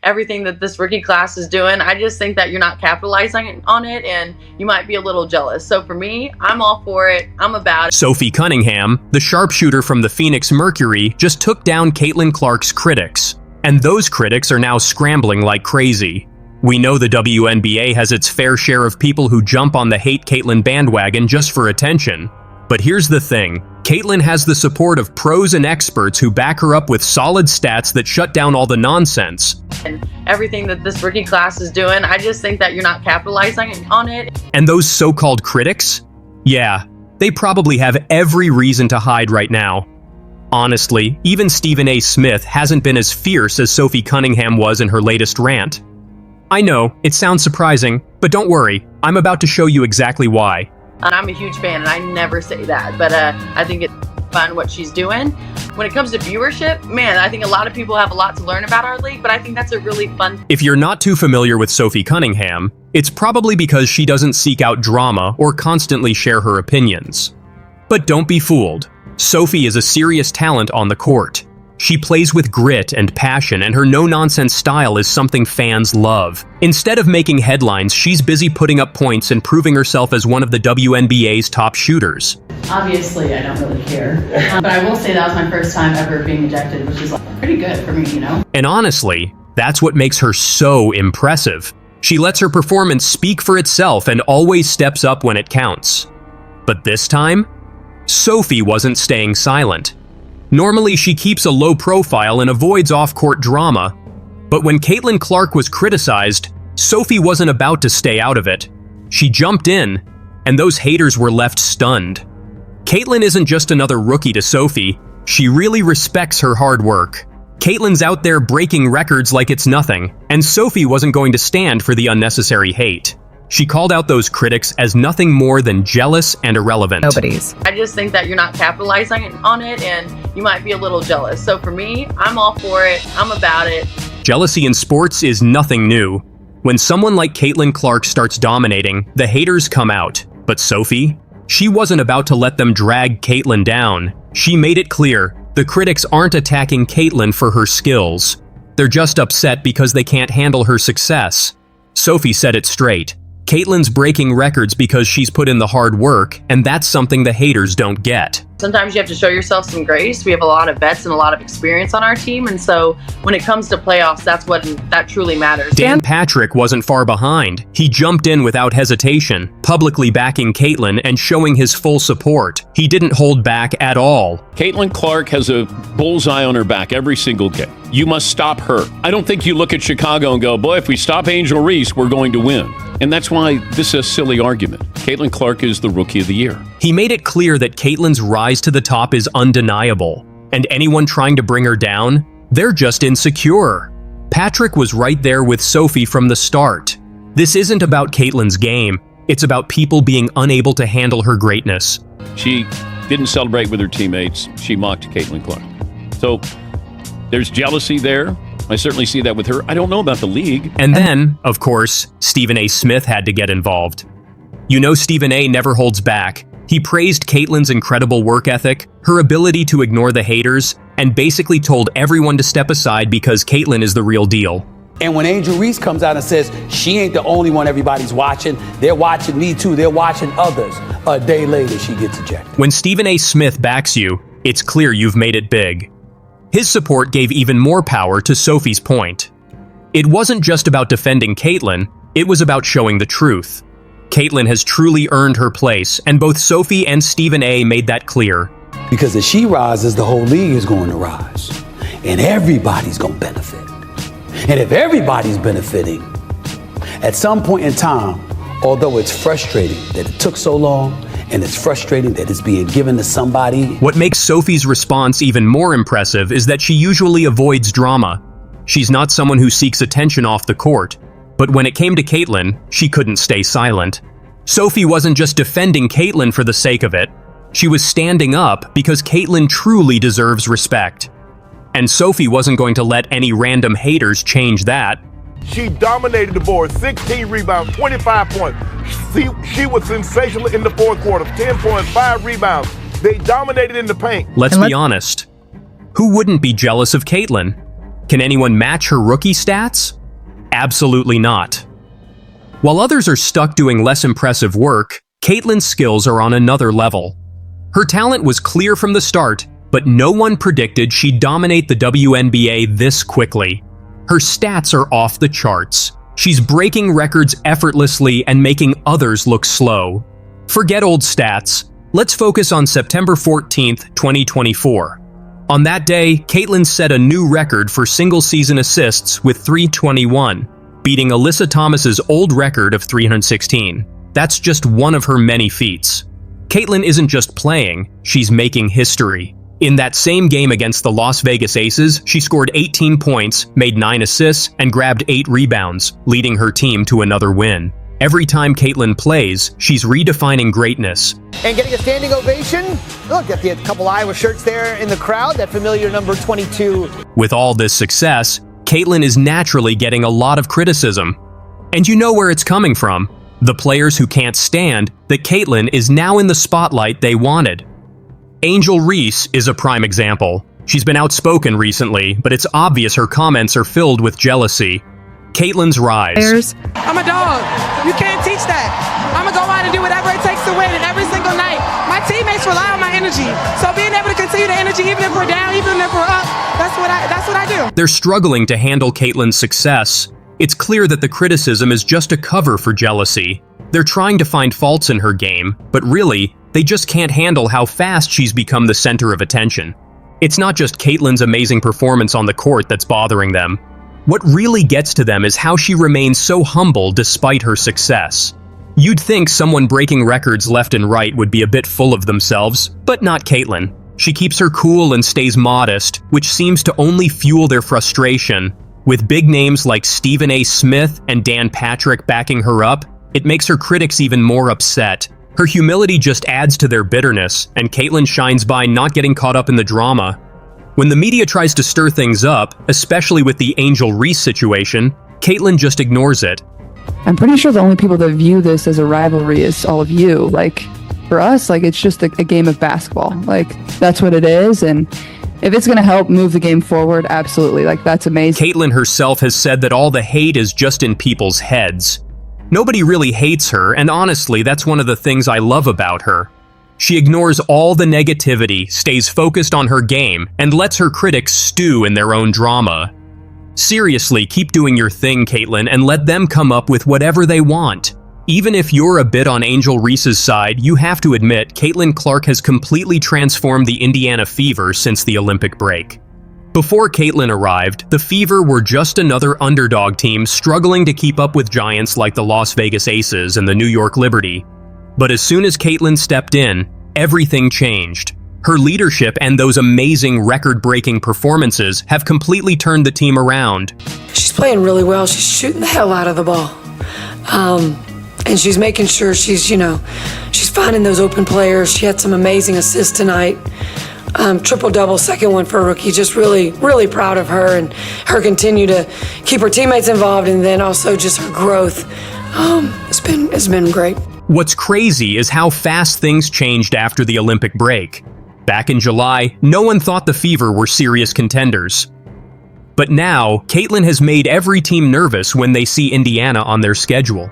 everything that this rookie class is doing. I just think that you're not capitalizing on it and you might be a little jealous. So for me, I'm all for it. I'm about it. Sophie Cunningham, the sharpshooter from the Phoenix Mercury, just took down Caitlyn Clark's critics. And those critics are now scrambling like crazy. We know the WNBA has its fair share of people who jump on the hate Caitlyn bandwagon just for attention. But here's the thing. Caitlyn has the support of pros and experts who back her up with solid stats that shut down all the nonsense. And everything that this rookie class is doing, I just think that you're not capitalizing on it. And those so-called critics? Yeah, they probably have every reason to hide right now. Honestly, even Stephen A. Smith hasn't been as fierce as Sophie Cunningham was in her latest rant. I know, it sounds surprising, but don't worry, I'm about to show you exactly why. And I'm a huge fan, and I never say that, but I think it's fun what she's doing. When it comes to viewership, man, I think a lot of people have a lot to learn about our league, but I think that's a really fun. If you're not too familiar with Sophie Cunningham, it's probably because she doesn't seek out drama or constantly share her opinions. But don't be fooled. Sophie is a serious talent on the court. She plays with grit and passion, and her no-nonsense style is something fans love. Instead of making headlines, she's busy putting up points and proving herself as one of the WNBA's top shooters. Obviously, I don't really care, but I will say that was my first time ever being ejected, which is pretty good for me, you know? And honestly, that's what makes her so impressive. She lets her performance speak for itself and always steps up when it counts. But this time, Sophie wasn't staying silent. Normally, she keeps a low profile and avoids off-court drama. But when Caitlyn Clark was criticized, Sophie wasn't about to stay out of it. She jumped in, and those haters were left stunned. Caitlyn isn't just another rookie to Sophie. She really respects her hard work. Caitlyn's out there breaking records like it's nothing, and Sophie wasn't going to stand for the unnecessary hate. She called out those critics as nothing more than jealous and irrelevant. I just think that you're not capitalizing on it and you might be a little jealous. So for me, I'm all for it. I'm about it. Jealousy in sports is nothing new. When someone like Caitlyn Clark starts dominating, the haters come out. But Sophie? She wasn't about to let them drag Caitlyn down. She made it clear, the critics aren't attacking Caitlyn for her skills. They're just upset because they can't handle her success. Sophie said it straight. Caitlyn's breaking records because she's put in the hard work, and that's something the haters don't get. Sometimes you have to show yourself some grace. We have a lot of vets and a lot of experience on our team, and so when it comes to playoffs, that truly matters. Dan Patrick wasn't far behind. He jumped in without hesitation, publicly backing Caitlyn and showing his full support. He didn't hold back at all. Caitlyn Clark has a bullseye on her back every single game. You must stop her. I don't think you look at Chicago and go, boy, if we stop Angel Reese, we're going to win. And that's why this is a silly argument. Caitlyn Clark is the Rookie of the Year. He made it clear that Caitlyn's rise to the top is undeniable, and anyone trying to bring her down, they're just insecure. Patrick was right there with Sophie from the start. This isn't about Caitlyn's game, it's about people being unable to handle her greatness. She didn't celebrate with her teammates. She mocked Caitlyn Clark. So there's jealousy there. I certainly see that with her. I don't know about the league. And then, of course, Stephen A. Smith had to get involved. You know Stephen A. never holds back. He praised Caitlyn's incredible work ethic, her ability to ignore the haters, and basically told everyone to step aside because Caitlyn is the real deal. And when Angel Reese comes out and says, she ain't the only one everybody's watching, they're watching me too, they're watching others, a day later she gets ejected. When Stephen A. Smith backs you, it's clear you've made it big. His support gave even more power to Sophie's point. It wasn't just about defending Caitlyn, it was about showing the truth. Caitlyn has truly earned her place, and both Sophie and Stephen A. made that clear. Because if she rises, the whole league is going to rise, and everybody's going to benefit. And if everybody's benefiting, at some point in time, although it's frustrating that it took so long, and it's frustrating that it's being given to somebody. What makes Sophie's response even more impressive is that she usually avoids drama. She's not someone who seeks attention off the court. But when it came to Caitlyn, she couldn't stay silent. Sophie wasn't just defending Caitlyn for the sake of it. She was standing up because Caitlyn truly deserves respect. And Sophie wasn't going to let any random haters change that. She dominated the board, 16 rebounds, 25 points. She was sensational in the fourth quarter, 10 points, 5 rebounds. They dominated in the paint. Let's be honest. Who wouldn't be jealous of Caitlyn? Can anyone match her rookie stats? Absolutely not. While others are stuck doing less impressive work, Caitlyn's skills are on another level. Her talent was clear from the start, but no one predicted she'd dominate the WNBA this quickly. Her stats are off the charts. She's breaking records effortlessly and making others look slow. Forget old stats. Let's focus on September 14th, 2024. On that day, Caitlyn set a new record for single-season assists with 321, beating Alyssa Thomas's old record of 316. That's just one of her many feats. Caitlyn isn't just playing, she's making history. In that same game against the Las Vegas Aces, she scored 18 points, made 9 assists, and grabbed 8 rebounds, leading her team to another win. Every time Caitlyn plays, she's redefining greatness. And getting a standing ovation. Look, got a couple Iowa shirts there in the crowd, that familiar number 22. With all this success, Caitlyn is naturally getting a lot of criticism. And you know where it's coming from. The players who can't stand that Caitlyn is now in the spotlight they wanted. Angel Reese is a prime example. She's been outspoken recently, but it's obvious her comments are filled with jealousy. Caitlyn's rise. I'm a dog. You can't teach that. I'm gonna go out and do whatever it takes to win, and every single night. My teammates rely on my energy. So being able to continue the energy, even if we're down, even if we're up, that's what I do. They're struggling to handle Caitlyn's success. It's clear that the criticism is just a cover for jealousy. They're trying to find faults in her game, but really, they just can't handle how fast she's become the center of attention. It's not just Caitlyn's amazing performance on the court that's bothering them. What really gets to them is how she remains so humble despite her success. You'd think someone breaking records left and right would be a bit full of themselves, but not Caitlyn. She keeps her cool and stays modest, which seems to only fuel their frustration. With big names like Stephen A. Smith and Dan Patrick backing her up, it makes her critics even more upset. Her humility just adds to their bitterness, and Caitlyn shines by not getting caught up in the drama. When the media tries to stir things up, especially with the Angel Reese situation, Caitlyn just ignores it. I'm pretty sure the only people that view this as a rivalry is all of you. Like, for us, like, it's just a game of basketball. Like, that's what it is, and if it's going to help move the game forward, absolutely. Like, that's amazing. Caitlyn herself has said that all the hate is just in people's heads. Nobody really hates her, and honestly, that's one of the things I love about her. She ignores all the negativity, stays focused on her game, and lets her critics stew in their own drama. Seriously, keep doing your thing, Caitlyn, and let them come up with whatever they want. Even if you're a bit on Angel Reese's side, you have to admit Caitlin Clark has completely transformed the Indiana Fever since the Olympic break. Before Caitlyn arrived, the Fever were just another underdog team struggling to keep up with giants like the Las Vegas Aces and the New York Liberty. But as soon as Caitlyn stepped in, everything changed. Her leadership and those amazing record-breaking performances have completely turned the team around. She's playing really well. She's shooting the hell out of the ball. And she's making sure she's finding those open players. She had some amazing assists tonight. Triple-double, second one for a rookie. Just really, really proud of her and her continue to keep her teammates involved, and then also just her growth. It's been great. What's crazy is how fast things changed after the Olympic break. Back in July, no one thought the Fever were serious contenders. But now, Caitlyn has made every team nervous when they see Indiana on their schedule.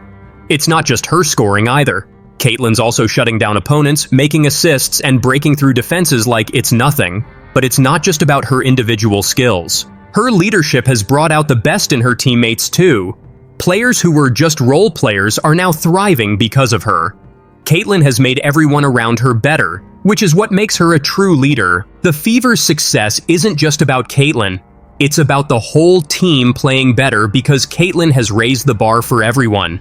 It's not just her scoring either. Caitlyn's also shutting down opponents, making assists, and breaking through defenses like it's nothing. But it's not just about her individual skills. Her leadership has brought out the best in her teammates too. Players who were just role players are now thriving because of her. Caitlyn has made everyone around her better, which is what makes her a true leader. The Fever's success isn't just about Caitlyn. It's about the whole team playing better because Caitlyn has raised the bar for everyone.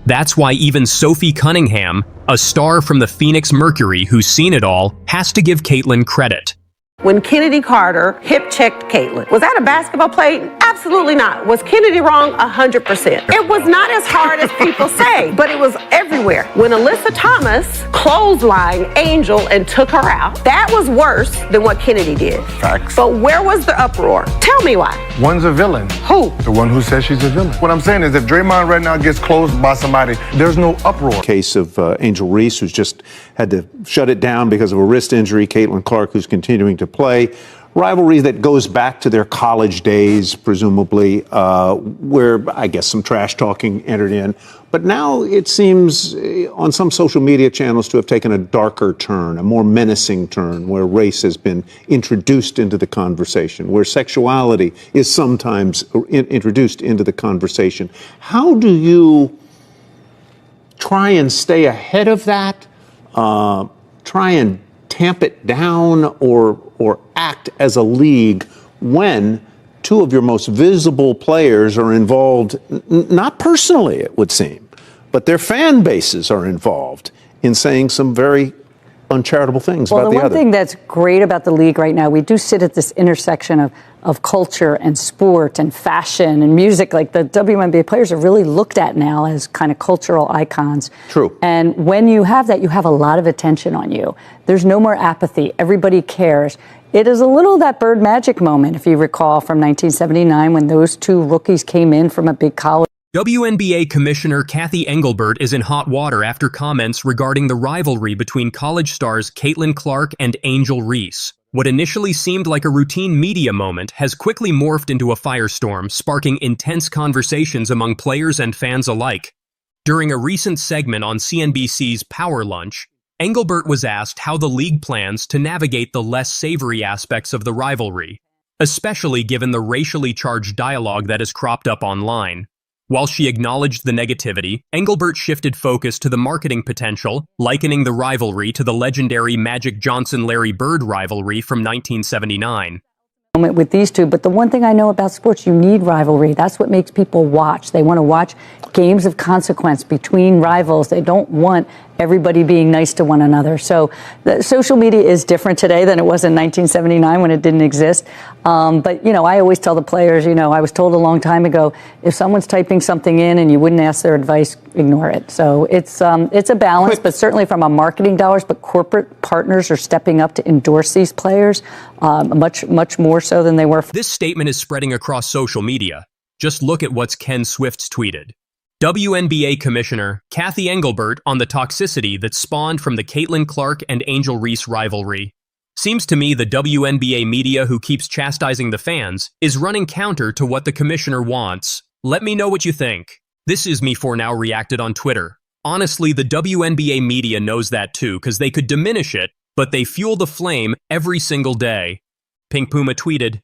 That's why even Sophie Cunningham, a star from the Phoenix Mercury who's seen it all, has to give Caitlyn credit. When Kennedy Carter hip-checked Caitlyn, was that a basketball play? Absolutely not. Was Kennedy wrong? 100%. It was not as hard as people say, but it was everywhere. When Alyssa Thomas clotheslined Angel and took her out, that was worse than what Kennedy did. Facts. But where was the uproar? Tell me why. One's a villain. Who? The one who says she's a villain. What I'm saying is if Draymond right now gets closed by somebody, there's no uproar. Case of Angel Reese, who's just had to shut it down because of a wrist injury. Caitlin Clark, who's continuing to play. rivalry that goes back to their college days, presumably, where I guess some trash talking entered in. But now it seems on some social media channels to have taken a darker turn, a more menacing turn, where race has been introduced into the conversation, where sexuality is sometimes introduced into the conversation. How do you try and stay ahead of that, try and tamp it down, or act as a league when two of your most visible players are involved, not personally, it would seem, but their fan bases are involved in saying some very uncharitable things about the other? Well, the one thing that's great about the league right now, we do sit at this intersection of culture and sport and fashion and music. Like, the WNBA players are really looked at now as kind of cultural icons. True. And when you have that, you have a lot of attention on you. There's no more apathy. Everybody cares. It is a little that Bird Magic moment, if you recall, from 1979 when those two rookies came in from a big college. WNBA Commissioner Cathy Engelbert is in hot water after comments regarding the rivalry between college stars Caitlyn Clark and Angel Reese. What initially seemed like a routine media moment has quickly morphed into a firestorm, sparking intense conversations among players and fans alike. During a recent segment on CNBC's Power Lunch, Engelbert was asked how the league plans to navigate the less savory aspects of the rivalry, especially given the racially charged dialogue that has cropped up online. While she acknowledged the negativity, Engelbert shifted focus to the marketing potential, likening the rivalry to the legendary Magic Johnson-Larry Bird rivalry from 1979. With these two, but the one thing I know about sports, you need rivalry. That's what makes people watch. They want to watch games of consequence between rivals. They don't want everybody being nice to one another. So the social media is different today than it was in 1979 when it didn't exist. But, you know, I always tell the players, you know, I was told a long time ago, if someone's typing something in and you wouldn't ask their advice, ignore it. So it's a balance, but certainly from a marketing dollars, but corporate partners are stepping up to endorse these players much more so than they were. This statement is spreading across social media. Just look at what's Ken Swift's tweeted. WNBA Commissioner Cathy Engelbert on the toxicity that spawned from the Caitlyn Clark and Angel Reese rivalry. Seems to me the WNBA media who keeps chastising the fans is running counter to what the commissioner wants. Let me know what you think. This is me for now reacted on Twitter. Honestly, the WNBA media knows that too, because they could diminish it, but they fuel the flame every single day. Pink Puma tweeted,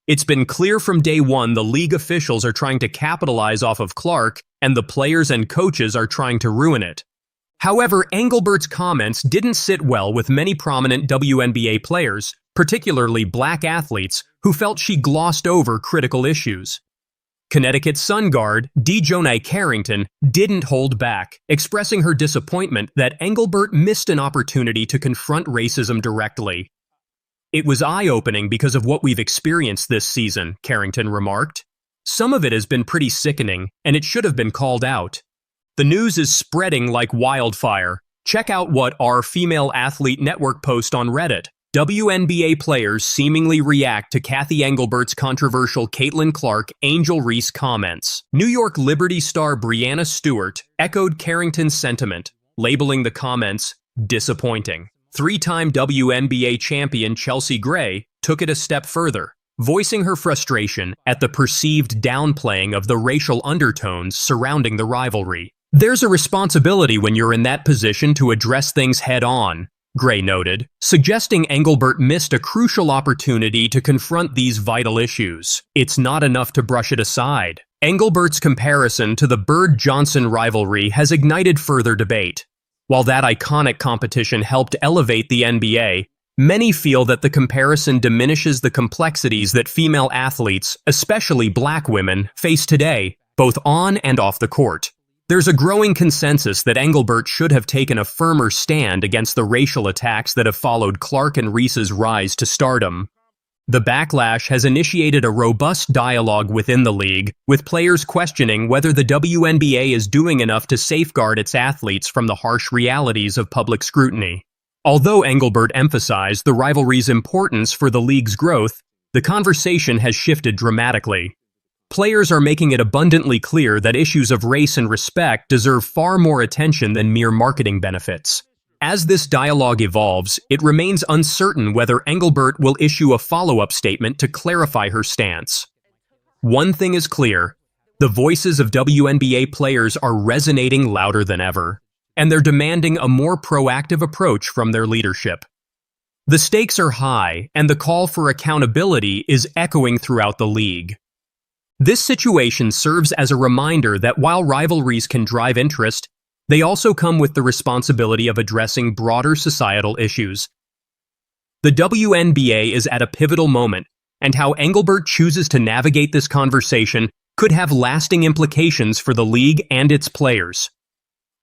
"It's been clear from day one the league officials are trying to capitalize off of Clark, and the players and coaches are trying to ruin it." However, Engelbert's comments didn't sit well with many prominent WNBA players, particularly black athletes, who felt she glossed over critical issues. Connecticut Sun guard Dejonae Carrington didn't hold back, expressing her disappointment that Engelbert missed an opportunity to confront racism directly. "It was eye-opening because of what we've experienced this season," Carrington remarked. "Some of it has been pretty sickening, and it should have been called out. The news is spreading like wildfire. Check out what our Female Athlete Network post on Reddit. WNBA players seemingly react to Cathy Engelbert's controversial Caitlyn Clark Angel Reese comments. New York Liberty star Breanna Stewart echoed Carrington's sentiment, labeling the comments disappointing. Three-time WNBA champion Chelsea Gray took it a step further, voicing her frustration at the perceived downplaying of the racial undertones surrounding the rivalry. "There's a responsibility when you're in that position to address things head-on," Gray noted, suggesting Engelbert missed a crucial opportunity to confront these vital issues. "It's not enough to brush it aside." Engelbert's comparison to the Bird-Johnson rivalry has ignited further debate. While that iconic competition helped elevate the NBA, many feel that the comparison diminishes the complexities that female athletes, especially black women, face today, both on and off the court. There's a growing consensus that Engelbert should have taken a firmer stand against the racial attacks that have followed Clark and Reese's rise to stardom. The backlash has initiated a robust dialogue within the league, with players questioning whether the WNBA is doing enough to safeguard its athletes from the harsh realities of public scrutiny. Although Engelbert emphasized the rivalry's importance for the league's growth, the conversation has shifted dramatically. Players are making it abundantly clear that issues of race and respect deserve far more attention than mere marketing benefits. As this dialogue evolves, it remains uncertain whether Engelbert will issue a follow-up statement to clarify her stance. One thing is clear: the voices of WNBA players are resonating louder than ever, and they're demanding a more proactive approach from their leadership. The stakes are high, and the call for accountability is echoing throughout the league. This situation serves as a reminder that while rivalries can drive interest, they also come with the responsibility of addressing broader societal issues. The WNBA is at a pivotal moment, and how Engelbert chooses to navigate this conversation could have lasting implications for the league and its players.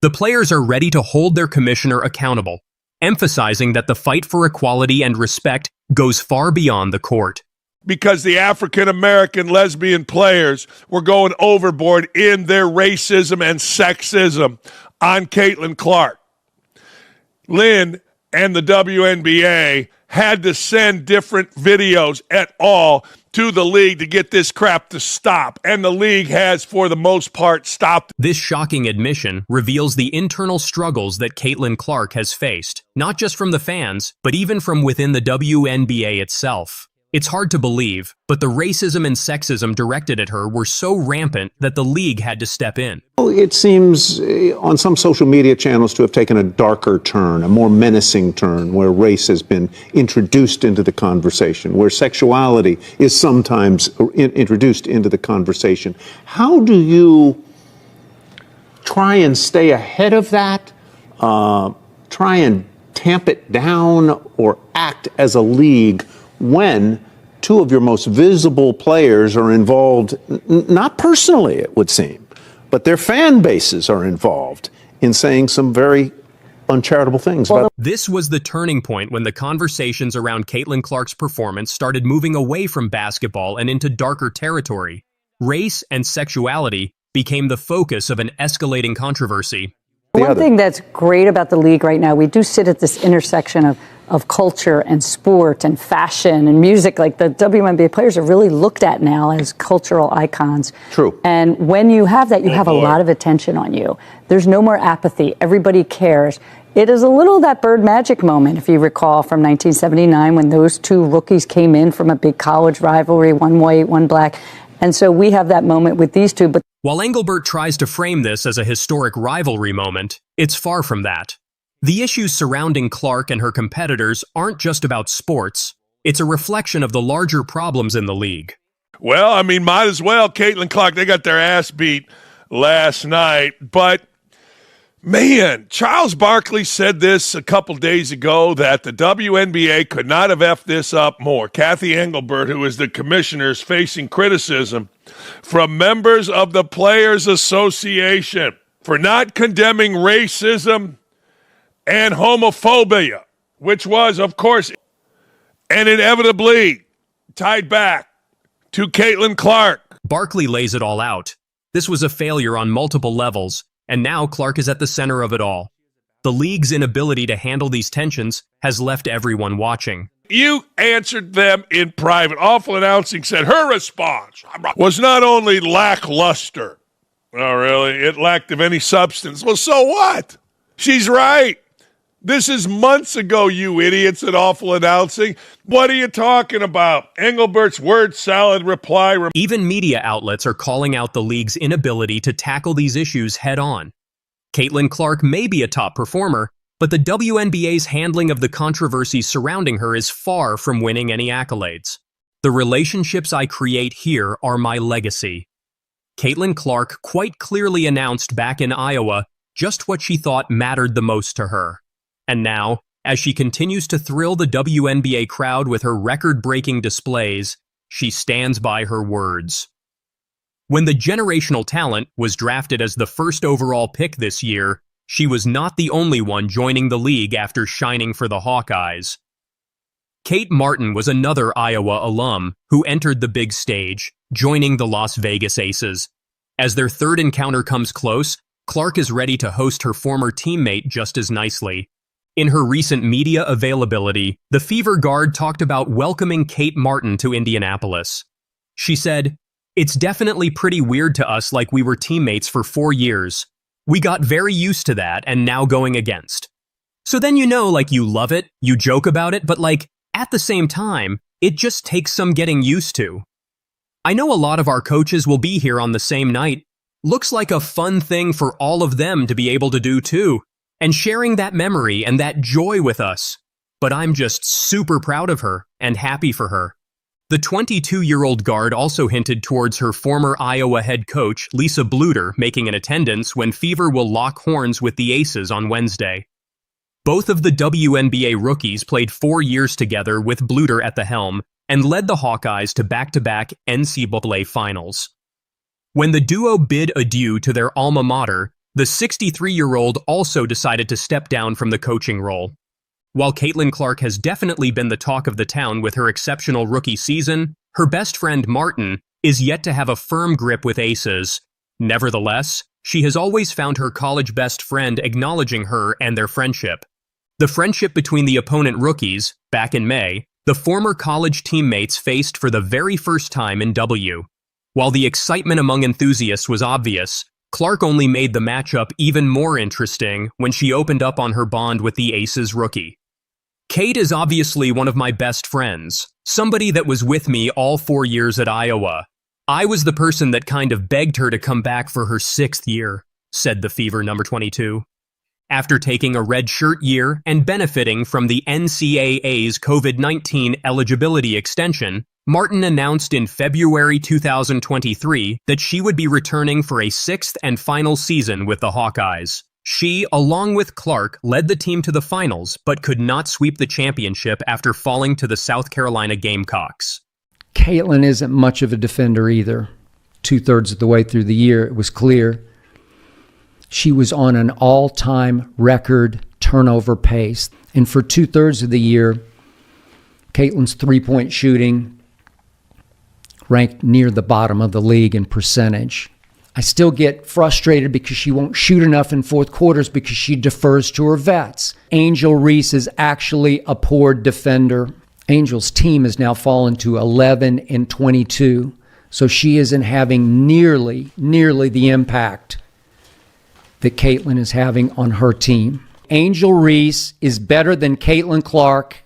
The players are ready to hold their commissioner accountable, emphasizing that the fight for equality and respect goes far beyond the court. Because the African-American lesbian players were going overboard in their racism and sexism on Caitlin Clark. Lynn and the WNBA had to send different videos et al. To the league to get this crap to stop, and the league has, for the most part, stopped. This shocking admission reveals the internal struggles that Caitlin Clark has faced, not just from the fans, but even from within the WNBA itself. It's hard to believe, but the racism and sexism directed at her were so rampant that the league had to step in. It seems on some social media channels to have taken a darker turn, a more menacing turn, where race has been introduced into the conversation, where sexuality is sometimes introduced into the conversation. How do you try and stay ahead of that, try and tamp it down, or act as a league when two of your most visible players are involved, not personally, it would seem, but their fan bases are involved in saying some very uncharitable things? This was the turning point when the conversations around Caitlin Clark's performance started moving away from basketball and into darker territory. Race and sexuality became the focus of an escalating controversy. One thing that's great about the league right now, we do sit at this intersection of culture and sport and fashion and music. Like, the WNBA players are really looked at now as cultural icons. True. And when you have that, you have a lot of attention on you. There's no more apathy. Everybody cares. It is a little that Bird Magic moment, if you recall, from 1979 when those two rookies came in from a big college rivalry, one white, one black. And so we have that moment with these two. But while Engelbert tries to frame this as a historic rivalry moment, it's far from that. The issues surrounding Clark and her competitors aren't just about sports. It's a reflection of the larger problems in the league. Well, I mean, might as well. Caitlin Clark, they got their ass beat last night. But, man, Charles Barkley said this a couple days ago, that the WNBA could not have effed this up more. Kathy Engelbert, who is the commissioner, is facing criticism from members of the Players Association for not condemning racism and homophobia, which was, of course, and inevitably tied back to Caitlin Clark. Barkley lays it all out. This was a failure on multiple levels, and now Clark is at the center of it all. The league's inability to handle these tensions has left everyone watching. You answered them in private. Awful Announcing said her response was not only lackluster. Oh, really? It lacked of any substance. Well, so what? She's right. This is months ago, you idiots at Awful Announcing. What are you talking about? Engelbert's word salad reply. Even media outlets are calling out the league's inability to tackle these issues head-on. Caitlin Clark may be a top performer, but the WNBA's handling of the controversies surrounding her is far from winning any accolades. The relationships I create here are my legacy. Caitlin Clark quite clearly announced back in Iowa just what she thought mattered the most to her. And now, as she continues to thrill the WNBA crowd with her record-breaking displays, she stands by her words. When the generational talent was drafted as the first overall pick this year, she was not the only one joining the league after shining for the Hawkeyes. Kate Martin was another Iowa alum who entered the big stage, joining the Las Vegas Aces. As their third encounter comes close, Clark is ready to host her former teammate just as nicely. In her recent media availability, the Fever guard talked about welcoming Kate Martin to Indianapolis. She said, "It's definitely pretty weird to us, like we were teammates for 4 years. We got very used to that and now going against. So then you love it, you joke about it, but at the same time, it just takes some getting used to. I know a lot of our coaches will be here on the same night. Looks like a fun thing for all of them to be able to do too, and sharing that memory and that joy with us. But I'm just super proud of her and happy for her. The 22-year-old guard also hinted towards her former Iowa head coach, Lisa Bluter, making an attendance when Fever will lock horns with the Aces on Wednesday. Both of the WNBA rookies played 4 years together with Bluter at the helm and led the Hawkeyes to back-to-back NCAA finals. When the duo bid adieu to their alma mater, the 63-year-old also decided to step down from the coaching role. While Caitlin Clark has definitely been the talk of the town with her exceptional rookie season, her best friend Martin is yet to have a firm grip with Aces. Nevertheless, she has always found her college best friend acknowledging her and their friendship. The friendship between the opponent rookies, back in May, the former college teammates faced for the very first time in W. While the excitement among enthusiasts was obvious, Clark only made the matchup even more interesting when she opened up on her bond with the Aces rookie. Kate is obviously one of my best friends, somebody that was with me all 4 years at Iowa. I was the person that kind of begged her to come back for her 6th year, said the Fever number 22. After taking a redshirt year and benefiting from the NCAA's COVID-19 eligibility extension, Martin announced in February 2023 that she would be returning for a 6th and final season with the Hawkeyes. She, along with Clark, led the team to the finals, but could not sweep the championship after falling to the South Carolina Gamecocks. Caitlyn isn't much of a defender either. 2/3 of the way through the year, it was clear she was on an all-time record turnover pace. And for 2/3 of the year, Caitlyn's three-point shooting ranked near the bottom of the league in percentage. I still get frustrated because she won't shoot enough in fourth quarters because she defers to her vets. Angel Reese is actually a poor defender. Angel's team has now fallen to 11-22, so she isn't having nearly the impact that Caitlyn is having on her team. Angel Reese is better than Caitlin Clark,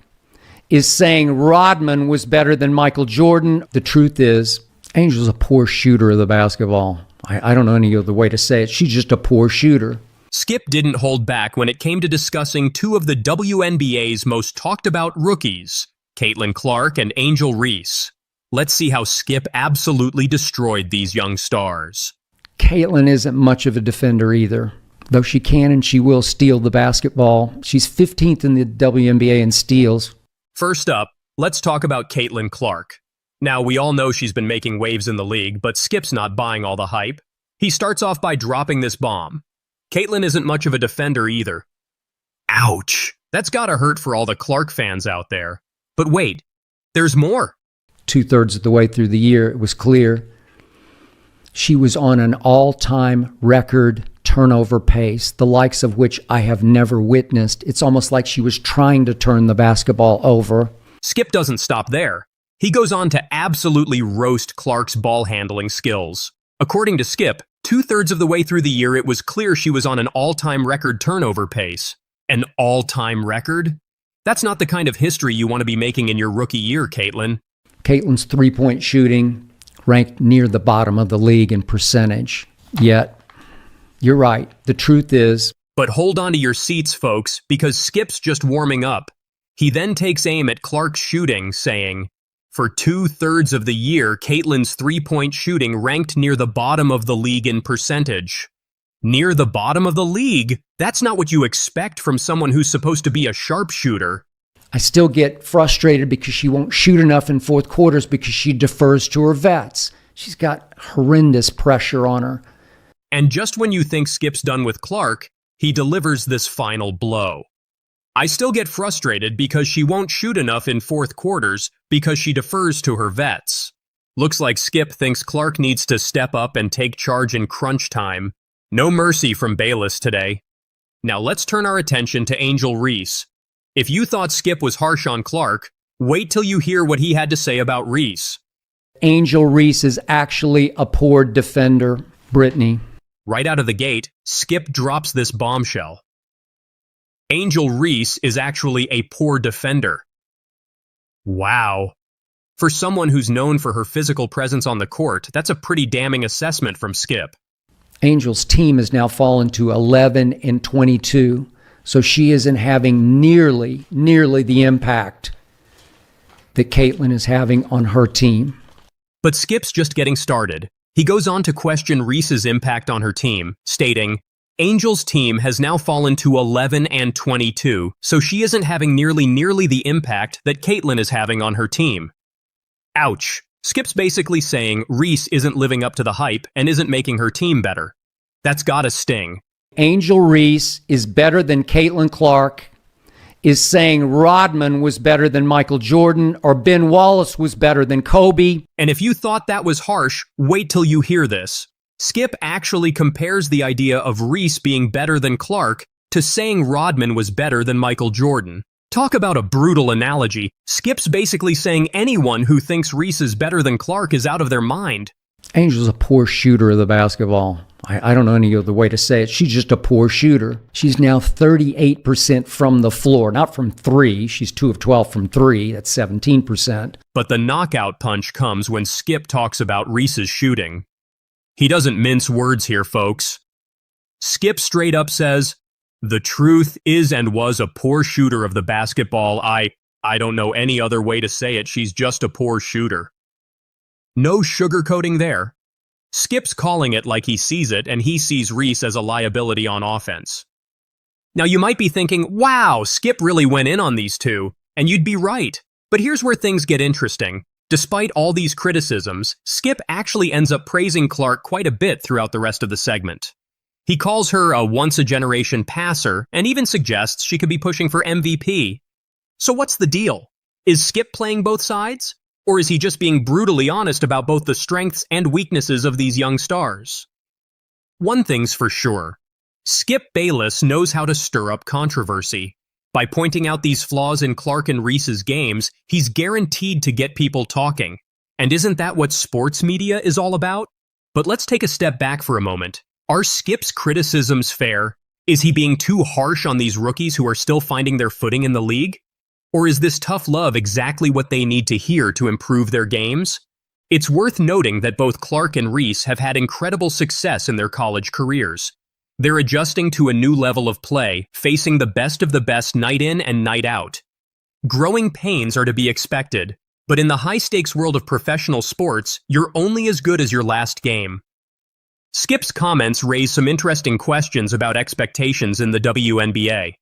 is saying Rodman was better than Michael Jordan. The truth is, Angel's a poor shooter of the basketball. I don't know any other way to say it. She's just a poor shooter. Skip didn't hold back when it came to discussing two of the WNBA's most talked about rookies, Caitlin Clark and Angel Reese. Let's see how Skip absolutely destroyed these young stars. Caitlyn isn't much of a defender either. Though she can and she will steal the basketball. She's 15th in the WNBA in steals. First up, let's talk about Caitlin Clark. Now, we all know she's been making waves in the league, but Skip's not buying all the hype. He starts off by dropping this bomb. Caitlyn isn't much of a defender either. Ouch. That's gotta hurt for all the Clark fans out there. But wait, there's more. 2/3 of the way through the year, it was clear she was on an all-time record turnover pace, the likes of which I have never witnessed. It's almost like she was trying to turn the basketball over. Skip doesn't stop there. He goes on to absolutely roast Clark's ball handling skills. According to Skip, 2/3 of the way through the year, it was clear she was on an all-time record turnover pace. An all-time record? That's not the kind of history you want to be making in your rookie year, Caitlyn. Caitlyn's three-point shooting ranked near the bottom of the league in percentage. Yet, you're right. The truth is... But hold on to your seats, folks, because Skip's just warming up. He then takes aim at Clark's shooting, saying, for 2/3 of the year, Caitlyn's three-point shooting ranked near the bottom of the league in percentage. Near the bottom of the league? That's not what you expect from someone who's supposed to be a sharpshooter. I still get frustrated because she won't shoot enough in fourth quarters because she defers to her vets. She's got horrendous pressure on her. And just when you think Skip's done with Clark, he delivers this final blow. I still get frustrated because she won't shoot enough in fourth quarters because she defers to her vets. Looks like Skip thinks Clark needs to step up and take charge in crunch time. No mercy from Bayless today. Now let's turn our attention to Angel Reese. If you thought Skip was harsh on Clark, wait till you hear what he had to say about Reese. Angel Reese is actually a poor defender, Brittany. Right out of the gate, Skip drops this bombshell. Angel Reese is actually a poor defender. Wow. For someone who's known for her physical presence on the court, that's a pretty damning assessment from Skip. Angel's team has now fallen to 11-22, so she isn't having nearly the impact that Caitlyn is having on her team. But Skip's just getting started. He goes on to question Reese's impact on her team, stating, Angel's team has now fallen to 11-22, so she isn't having nearly the impact that Caitlyn is having on her team. Ouch. Skip's basically saying Reese isn't living up to the hype and isn't making her team better. That's gotta sting. Angel Reese is better than Caitlin Clark, is saying Rodman was better than Michael Jordan, or Ben Wallace was better than Kobe. And if you thought that was harsh, wait till you hear this. Skip actually compares the idea of Reese being better than Clark to saying Rodman was better than Michael Jordan. Talk about a brutal analogy. Skip's basically saying anyone who thinks Reese is better than Clark is out of their mind. Angel's a poor shooter of the basketball. I don't know any other way to say it. She's just a poor shooter. She's now 38% from the floor, not from three. She's 2 of 12 from three. That's 17%. But the knockout punch comes when Skip talks about Reese's shooting. He doesn't mince words here, folks. Skip straight up says, the truth is and was a poor shooter of the basketball. I don't know any other way to say it. She's just a poor shooter. No sugarcoating there. Skip's calling it like he sees it, and he sees Reese as a liability on offense. Now you might be thinking, wow, Skip really went in on these two, and you'd be right. But here's where things get interesting. Despite all these criticisms, Skip actually ends up praising Clark quite a bit throughout the rest of the segment. He calls her a once-a-generation passer, and even suggests she could be pushing for MVP. So what's the deal? Is Skip playing both sides? Or is he just being brutally honest about both the strengths and weaknesses of these young stars? One thing's for sure. Skip Bayless knows how to stir up controversy. By pointing out these flaws in Clark and Reese's games, he's guaranteed to get people talking. And isn't that what sports media is all about? But let's take a step back for a moment. Are Skip's criticisms fair? Is he being too harsh on these rookies who are still finding their footing in the league? Or is this tough love exactly what they need to hear to improve their games? It's worth noting that both Clark and Reese have had incredible success in their college careers. They're adjusting to a new level of play, facing the best of the best night in and night out. Growing pains are to be expected, but in the high-stakes world of professional sports, you're only as good as your last game. Skip's comments raise some interesting questions about expectations in the WNBA.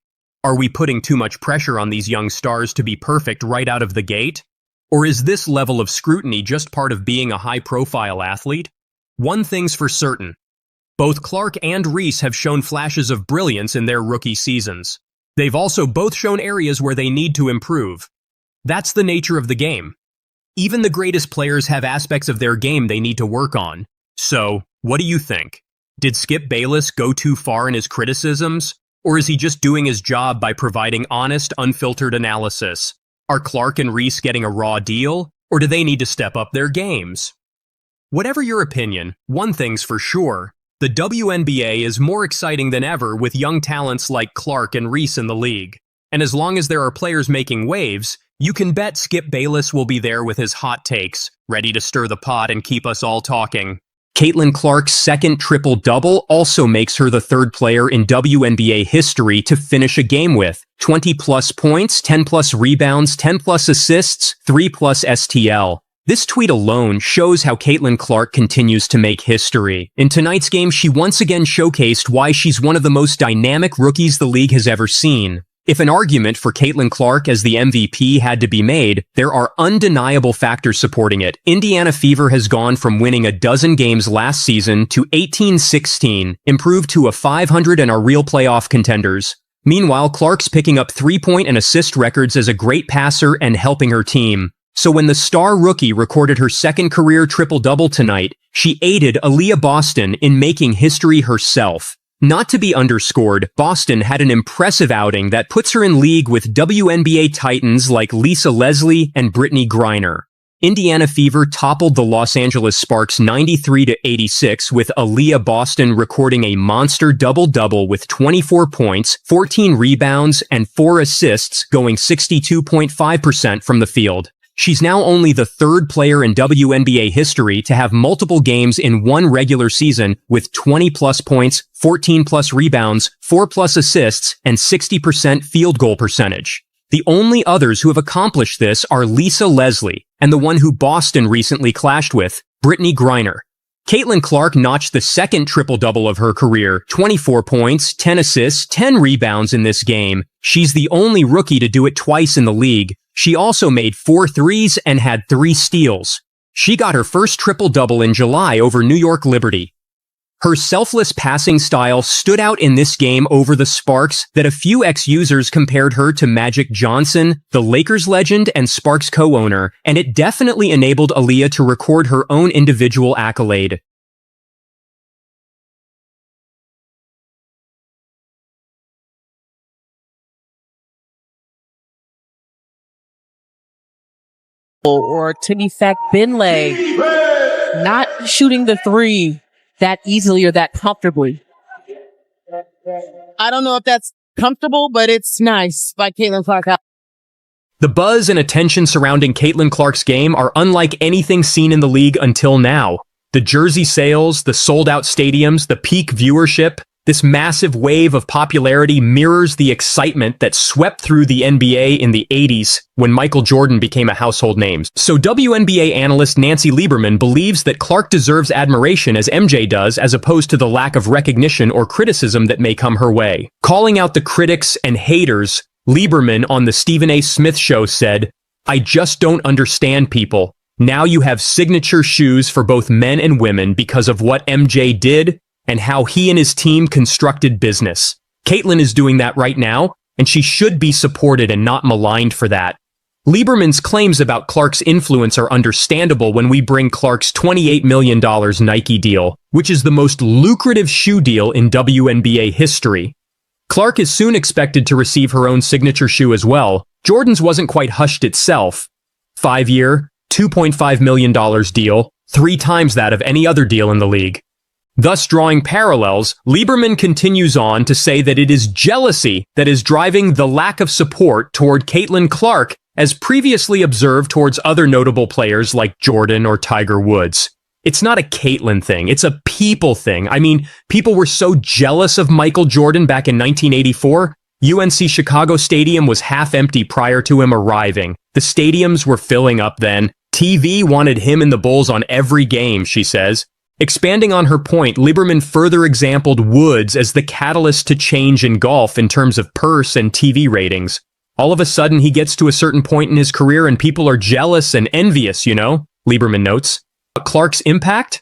Are we putting too much pressure on these young stars to be perfect right out of the gate? Or is this level of scrutiny just part of being a high-profile athlete? One thing's for certain. Both Clark and Reese have shown flashes of brilliance in their rookie seasons. They've also both shown areas where they need to improve. That's the nature of the game. Even the greatest players have aspects of their game they need to work on. So, what do you think? Did Skip Bayless go too far in his criticisms? Or is he just doing his job by providing honest, unfiltered analysis? Are Clark and Reese getting a raw deal? Or do they need to step up their games? Whatever your opinion, one thing's for sure. The WNBA is more exciting than ever with young talents like Clark and Reese in the league. And as long as there are players making waves, you can bet Skip Bayless will be there with his hot takes, ready to stir the pot and keep us all talking. Caitlyn Clark's second triple-double also makes her the third player in WNBA history to finish a game with 20-plus points, 10-plus rebounds, 10-plus assists, 3-plus STL. This tweet alone shows how Caitlyn Clark continues to make history. In tonight's game, she once again showcased why she's one of the most dynamic rookies the league has ever seen. If an argument for Caitlyn Clark as the MVP had to be made, there are undeniable factors supporting it. Indiana Fever has gone from winning a dozen games last season to 18-16, improved to a 500 and are real playoff contenders. Meanwhile, Clark's picking up 3-point and assist records as a great passer and helping her team. So when the star rookie recorded her second career triple-double tonight, she aided Aaliyah Boston in making history herself. Not to be underscored, Boston had an impressive outing that puts her in league with WNBA titans like Lisa Leslie and Brittany Griner. Indiana Fever toppled the Los Angeles Sparks 93-86, with Aaliyah Boston recording a monster double-double with 24 points, 14 rebounds, and 4 assists, going 62.5% from the field. She's now only the third player in WNBA history to have multiple games in one regular season with 20-plus points, 14-plus rebounds, 4-plus assists, and 60% field goal percentage. The only others who have accomplished this are Lisa Leslie and the one who Boston recently clashed with, Brittany Griner. Caitlin Clark notched the second triple-double of her career, 24 points, 10 assists, 10 rebounds in this game. She's the only rookie to do it twice in the league. She also made 4 threes and had 3 steals. She got her first triple-double in July over New York Liberty. Her selfless passing style stood out in this game over the Sparks that a few ex-users compared her to Magic Johnson, the Lakers legend and Sparks co-owner, and it definitely enabled Aaliyah to record her own individual accolade. Or to be fact, Benlay not shooting the three that easily or that comfortably. I don't know if that's comfortable, but it's nice by Caitlin Clark. The buzz and attention surrounding Caitlin Clark's game are unlike anything seen in the league until now. The jersey sales, the sold-out stadiums, the peak viewership, this massive wave of popularity mirrors the excitement that swept through the NBA in the 80s when Michael Jordan became a household name. So WNBA analyst Nancy Lieberman believes that Clark deserves admiration as MJ does, as opposed to the lack of recognition or criticism that may come her way. Calling out the critics and haters, Lieberman on the Stephen A. Smith Show said, "I just don't understand people. Now you have signature shoes for both men and women because of what MJ did and how he and his team constructed business. Caitlyn is doing that right now, and she should be supported and not maligned for that." Lieberman's claims about Clark's influence are understandable when we bring Clark's $28 million Nike deal, which is the most lucrative shoe deal in WNBA history. Clark is soon expected to receive her own signature shoe as well. Jordan's wasn't quite hushed itself. 5-year, $2.5 million deal, 3 times that of any other deal in the league. Thus drawing parallels, Lieberman continues on to say that it is jealousy that is driving the lack of support toward Caitlin Clark as previously observed towards other notable players like Jordan or Tiger Woods. It's not a Caitlin thing, it's a people thing. I mean, people were so jealous of Michael Jordan back in 1984. UNC Chicago Stadium was half empty prior to him arriving. The stadiums were filling up then. TV wanted him and the Bulls on every game, she says. Expanding on her point, Lieberman further exampled Woods as the catalyst to change in golf in terms of purse and TV ratings. All of a sudden, he gets to a certain point in his career and people are jealous and envious, you know, Lieberman notes. But Clark's impact?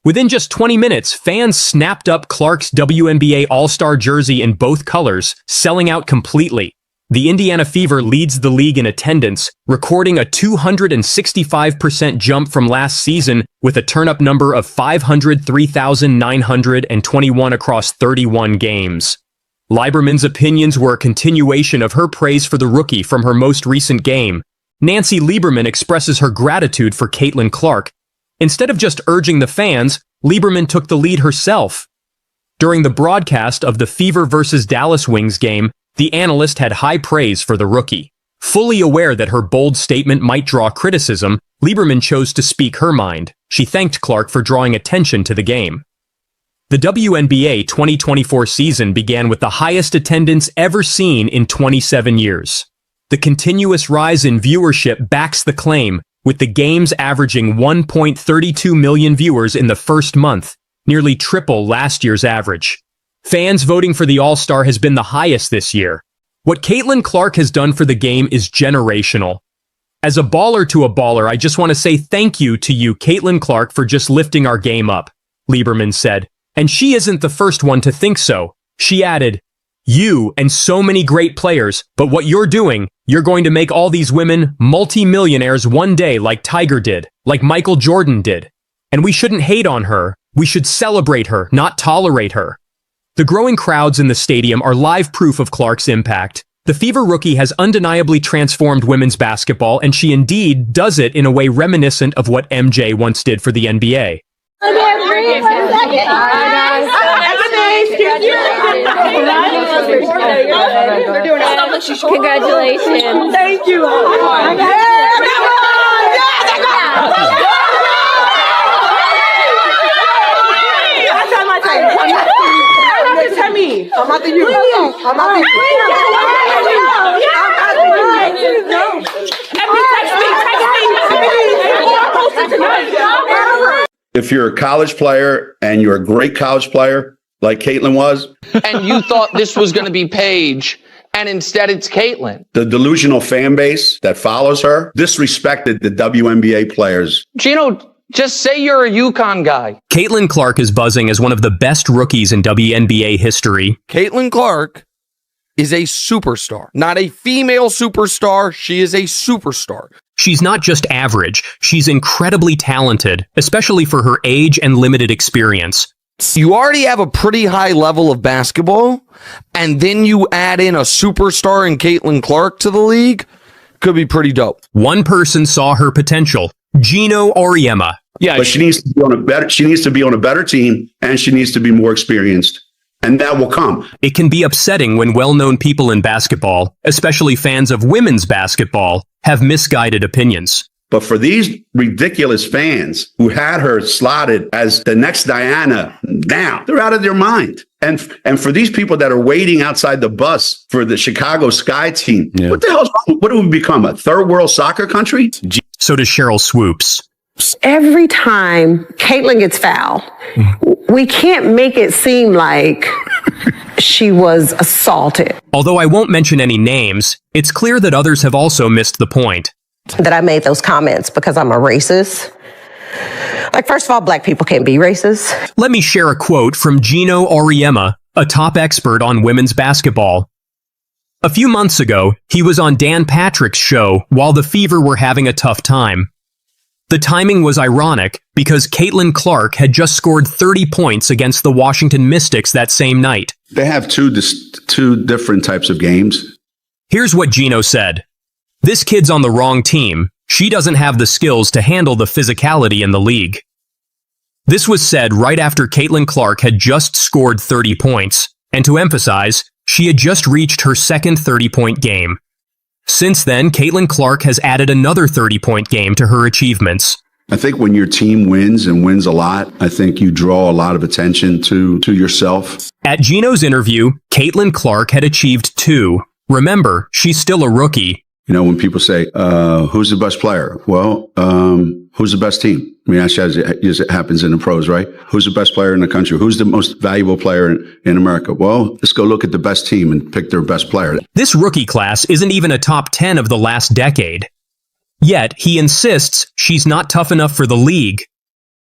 Within just 20 minutes, fans snapped up Clark's WNBA All-Star jersey in both colors, selling out completely. The Indiana Fever leads the league in attendance, recording a 265% jump from last season with a turn-up number of 503,921 across 31 games. Lieberman's opinions were a continuation of her praise for the rookie from her most recent game. Nancy Lieberman expresses her gratitude for Caitlin Clark. Instead of just urging the fans, Lieberman took the lead herself. During the broadcast of the Fever vs. Dallas Wings game, the analyst had high praise for the rookie. Fully aware that her bold statement might draw criticism, Lieberman chose to speak her mind. She thanked Clark for drawing attention to the game. The WNBA 2024 season began with the highest attendance ever seen in 27 years. The continuous rise in viewership backs the claim, with the games averaging 1.32 million viewers in the first month, nearly triple last year's average. Fans voting for the All-Star has been the highest this year. What Caitlin Clark has done for the game is generational. As a baller to a baller, I just want to say thank you to you, Caitlin Clark, for just lifting our game up, Lieberman said. And she isn't the first one to think so. She added, "You and so many great players, but what you're doing, you're going to make all these women multi-millionaires one day like Tiger did, like Michael Jordan did. And we shouldn't hate on her. We should celebrate her, not tolerate her." The growing crowds in the stadium are live proof of Clark's impact. The Fever rookie has undeniably transformed women's basketball, and she indeed does it in a way reminiscent of what MJ once did for the NBA. Congratulations. Thank you. I'm not the you. I'm not the you. If you're a college player and you're a great college player like Caitlyn was, and you thought this was going to be Paige, and instead it's Caitlyn. The delusional fan base that follows her disrespected the WNBA players. Gino, just say you're a UConn guy. Caitlin Clark is buzzing as one of the best rookies in WNBA history. Caitlin Clark is a superstar, not a female superstar. She is a superstar. She's not just average, she's incredibly talented, especially for her age and limited experience. You already have a pretty high level of basketball, and then you add in a superstar in Caitlin Clark to the league, could be pretty dope. One person saw her potential, Gino Auriemma. Yeah, but she needs to be on a better. She needs to be on a better team, and she needs to be more experienced, and that will come. It can be upsetting when well-known people in basketball, especially fans of women's basketball, have misguided opinions. But for these ridiculous fans who had her slotted as the next Diana, now they're out of their mind. And for these people that are waiting outside the bus for the Chicago Sky team, what the hell's wrong? What do we become, a third world soccer country? So does Cheryl Swoops. Every time Caitlyn gets fouled, we can't make it seem like she was assaulted. Although I won't mention any names, it's clear that others have also missed the point. That I made those comments because I'm a racist. Like, first of all, black people can't be racist. Let me share a quote from Gino Auriemma, a top expert on women's basketball. A few months ago, he was on Dan Patrick's show while the Fever were having a tough time. The timing was ironic because Caitlin Clark had just scored 30 points against the Washington Mystics that same night. They have two different types of games. Here's what Gino said. This kid's on the wrong team. She doesn't have the skills to handle the physicality in the league. This was said right after Caitlin Clark had just scored 30 points, and to emphasize, she had just reached her second 30-point game. Since then, Caitlin Clark has added another 30-point game to her achievements. I think when your team wins and wins a lot, I think you draw a lot of attention to yourself. At Gino's interview, Caitlin Clark had achieved 2. Remember, she's still a rookie. You know, when people say, who's the best player? Well, who's the best team? I mean, that's as it happens in the pros, right? Who's the best player in the country? Who's the most valuable player in America? Well, let's go look at the best team and pick their best player. This rookie class isn't even a top 10 of the last decade. Yet, he insists she's not tough enough for the league.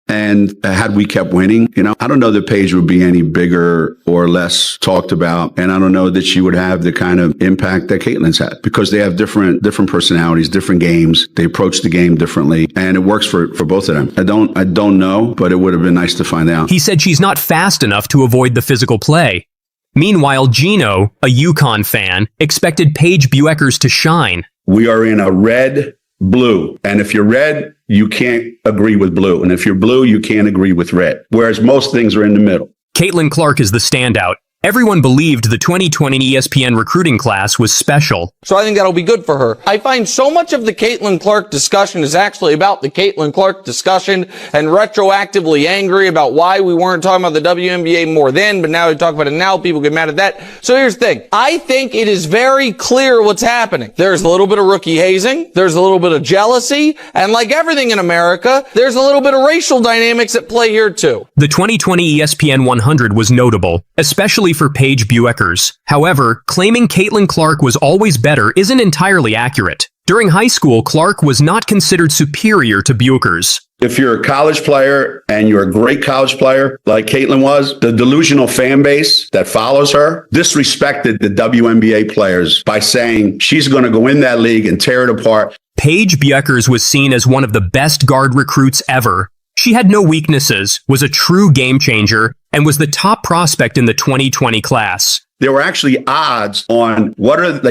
And had we kept winning, you know, I don't know that Paige would be any bigger or less talked about. And I don't know that she would have the kind of impact that Caitlyn's had because they have different personalities, different games. They approach the game differently and it works for both of them. I don't know, but it would have been nice to find out. He said she's not fast enough to avoid the physical play. Meanwhile, Gino, a UConn fan, expected Paige Bueckers to shine. We are in a red blue. And if you're red, you can't agree with blue. And if you're blue, you can't agree with red. Whereas most things are in the middle. Caitlin Clark is the standout. Everyone believed the 2020 ESPN recruiting class was special. So I think that'll be good for her. I find so much of the Caitlin Clark discussion is actually about the Caitlin Clark discussion and retroactively angry about why we weren't talking about the WNBA more then, but now we talk about it now. People get mad at that. So here's the thing. I think it is very clear what's happening. There's a little bit of rookie hazing. There's a little bit of jealousy. And like everything in America, there's a little bit of racial dynamics at play here too. The 2020 ESPN 100 was notable, especially for Paige Bueckers. However, claiming Caitlin Clark was always better isn't entirely accurate. During high school, Clark was not considered superior to Bueckers. If you're a college player and you're a great college player like Caitlyn was, the delusional fan base that follows her disrespected the WNBA players by saying she's going to go in that league and tear it apart. Paige Bueckers was seen as one of the best guard recruits ever. She had no weaknesses, was a true game changer, and was the top prospect in the 2020 class. there were actually odds on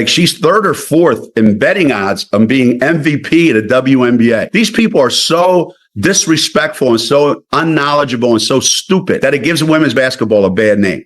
she's third or fourth in betting odds on being MVP at the WNBA. These people are so disrespectful and so unknowledgeable and so stupid that it gives women's basketball a bad name.